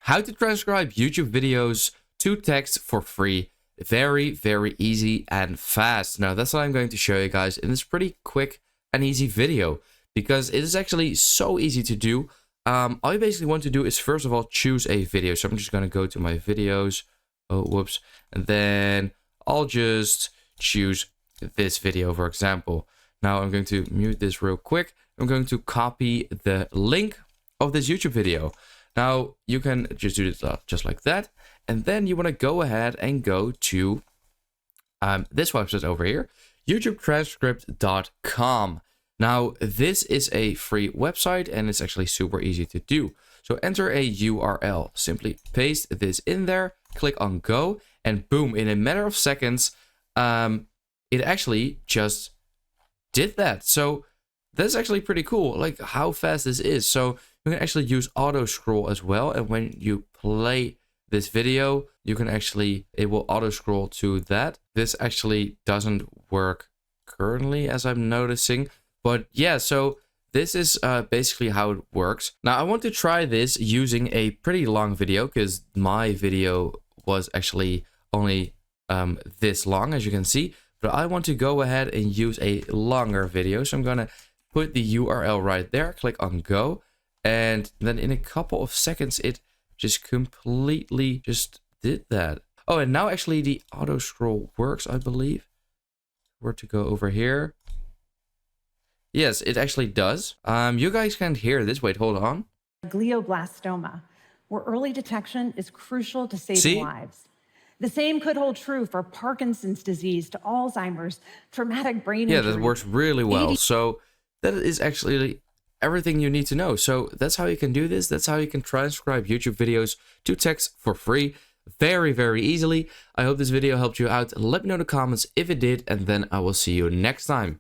how to transcribe YouTube videos to text for free. Very, very easy and fast. Now, that's what I'm going to show you guys in this pretty quick and easy video, because it is actually so easy to do. All you basically want to do is, first of all, choose a video. So I'm just going to go to my videos. Oh, whoops. And then I'll just choose this video, for example. Now I'm going to mute this real quick. I'm going to copy the link of this YouTube video. Now you can just do this just like that. And then you want to go ahead and go to this website over here, YouTubeTranscript.com. Now, this is a free website and it's actually super easy to do. So enter a URL, simply paste this in there, click on go, and boom, in a matter of seconds, it actually just did that. So that's actually pretty cool, like how fast this is. So you can actually use auto scroll as well. And when you play this video, you can actually, it will auto scroll to that. This actually doesn't work currently, as I'm noticing. But yeah, so this is basically how it works. Now I want to try this using a pretty long video, because my video was actually only this long, as you can see. But I want to go ahead and use a longer video. So I'm gonna put the URL right there, click on go. And then in a couple of seconds, it just completely just did that. Oh, and now actually the auto scroll works, I believe. Where to go over here? Yes, it actually does. You guys can't hear this. Wait, hold on. Glioblastoma, where early detection is crucial to saving lives. The same could hold true for Parkinson's disease, to Alzheimer's, traumatic brain injury. Yeah, that works really well. So that is actually everything you need to know. So that's how you can do this. That's how you can transcribe YouTube videos to text for free. Very, very easily. I hope this video helped you out. Let me know in the comments if it did, and then I will see you next time.